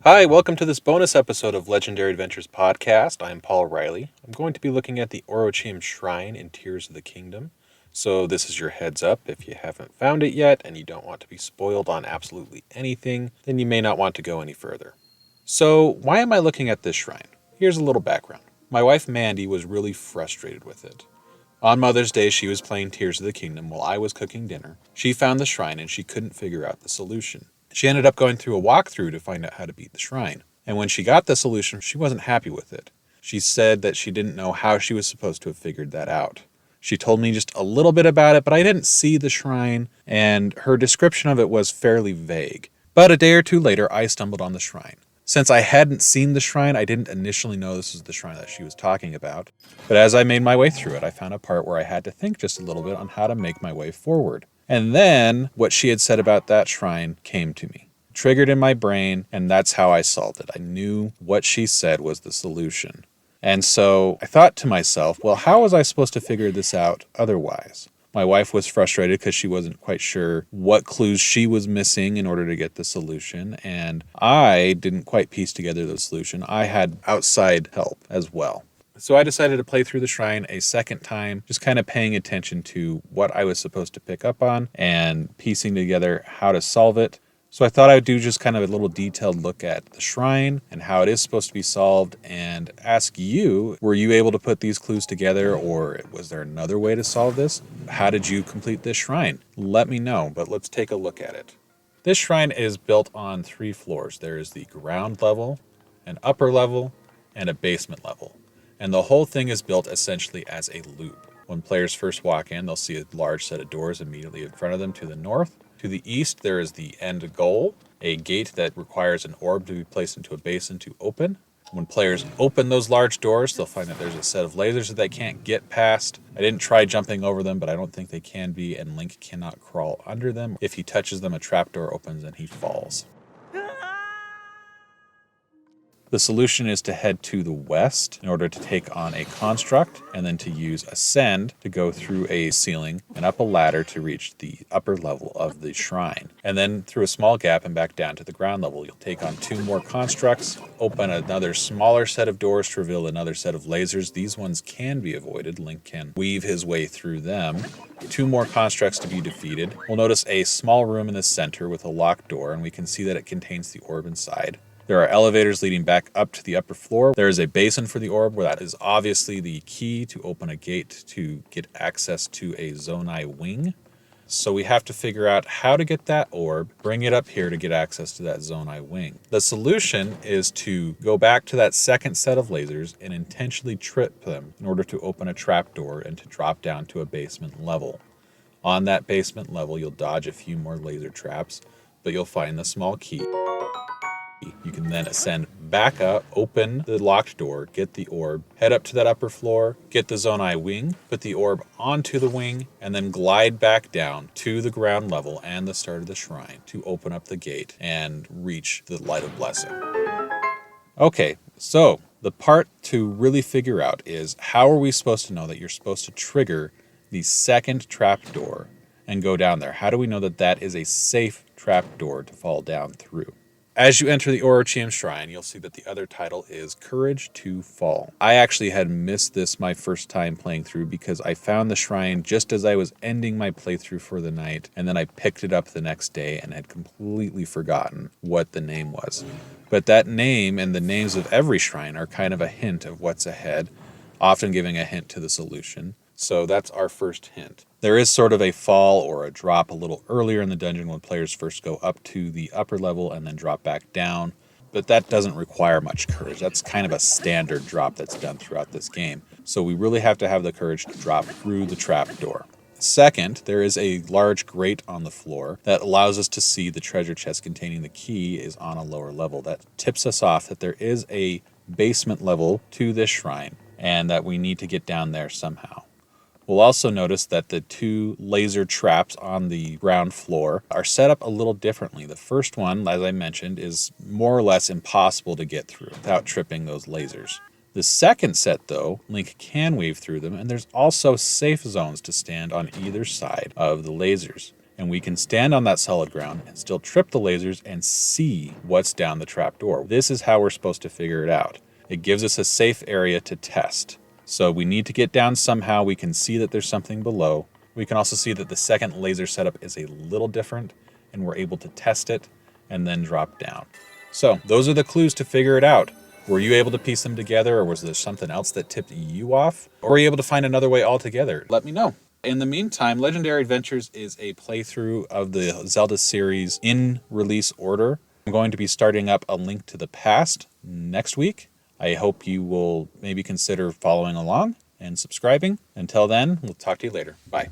Hi, welcome to this bonus episode of Legendary Adventures Podcast. I'm Paul Riley. I'm going to be looking at the Orochium Shrine in Tears of the Kingdom. So this is your heads up. If you haven't found it yet and you don't want to be spoiled on absolutely anything, then you may not want to go any further. So why am I looking at this shrine? Here's a little background. My wife Mandy was really frustrated with it. On Mother's Day, she was playing Tears of the Kingdom while I was cooking dinner. She found the shrine and she couldn't figure out the solution. She ended up going through a walkthrough to find out how to beat the shrine. And when she got the solution, she wasn't happy with it. She said that she didn't know how she was supposed to have figured that out. She told me just a little bit about it, but I didn't see the shrine, and her description of it was fairly vague. But a day or two later, I stumbled on the shrine. Since I hadn't seen the shrine, I didn't initially know this was the shrine that she was talking about. But as I made my way through it, I found a part where I had to think just a little bit on how to make my way forward. And then what she had said about that shrine came to me, triggered in my brain, and that's how I solved it. I knew what she said was the solution. And so I thought to myself, well, how was I supposed to figure this out otherwise? My wife was frustrated because she wasn't quite sure what clues she was missing in order to get the solution, and I didn't quite piece together the solution. I had outside help as well. So I decided to play through the shrine a second time, just kind of paying attention to what I was supposed to pick up on and piecing together how to solve it. So I thought I would do just kind of a little detailed look at the shrine and how it is supposed to be solved and ask you, were you able to put these clues together, or was there another way to solve this? How did you complete this shrine? Let me know, but let's take a look at it. This shrine is built on 3 floors. There is the ground level, an upper level, and a basement level. And the whole thing is built essentially as a loop. When players first walk in, they'll see a large set of doors immediately in front of them to the north. To the east, there is the end goal, a gate that requires an orb to be placed into a basin to open. When players open those large doors, they'll find that there's a set of lasers that they can't get past. I didn't try jumping over them, but I don't think they can be, and Link cannot crawl under them. If he touches them, a trapdoor opens and he falls. The solution is to head to the west in order to take on a construct, and then to use ascend to go through a ceiling and up a ladder to reach the upper level of the shrine. And then through a small gap and back down to the ground level, you'll take on 2 more constructs, open another smaller set of doors to reveal another set of lasers. These ones can be avoided. Link can weave his way through them. 2 more constructs to be defeated. We'll notice a small room in the center with a locked door, and we can see that it contains the orb inside. There are elevators leading back up to the upper floor. There is a basin for the orb, where that is obviously the key to open a gate to get access to a Zonai wing. So we have to figure out how to get that orb, bring it up here to get access to that Zonai wing. The solution is to go back to that second set of lasers and intentionally trip them in order to open a trapdoor and to drop down to a basement level. On that basement level, you'll dodge a few more laser traps, but you'll find the small key. You can then ascend back up, open the locked door, get the orb, head up to that upper floor, get the Zonai wing, put the orb onto the wing, and then glide back down to the ground level and the start of the shrine to open up the gate and reach the Light of Blessing. Okay, so the part to really figure out is, how are we supposed to know that you're supposed to trigger the second trap door and go down there? How do we know that that is a safe trap door to fall down through? As you enter the Orochium Shrine, you'll see that the other title is Courage to Fall. I actually had missed this my first time playing through because I found the shrine just as I was ending my playthrough for the night, and then I picked it up the next day and had completely forgotten what the name was. But that name and the names of every shrine are kind of a hint of what's ahead, often giving a hint to the solution. So that's our first hint. There is sort of a fall or a drop a little earlier in the dungeon when players first go up to the upper level and then drop back down, but that doesn't require much courage. That's kind of a standard drop that's done throughout this game. So we really have to have the courage to drop through the trap door. Second, there is a large grate on the floor that allows us to see the treasure chest containing the key is on a lower level. That tips us off that there is a basement level to this shrine and that we need to get down there somehow. We'll also notice that the 2 laser traps on the ground floor are set up a little differently. The first one, as I mentioned, is more or less impossible to get through without tripping those lasers. The second set, though, Link can weave through them, and there's also safe zones to stand on either side of the lasers. and we can stand on that solid ground and still trip the lasers and see what's down the trapdoor. This is how we're supposed to figure it out. It gives us a safe area to test. So we need to get down somehow. We can see that there's something below. We can also see that the second laser setup is a little different, and we're able to test it and then drop down. So those are the clues to figure it out. Were you able to piece them together, or was there something else that tipped you off? Or were you able to find another way altogether? Let me know. In the meantime, Legendary Adventures is a playthrough of the Zelda series in release order. I'm going to be starting up A Link to the Past next week. I hope you will maybe consider following along and subscribing. Until then, we'll talk to you later. Bye.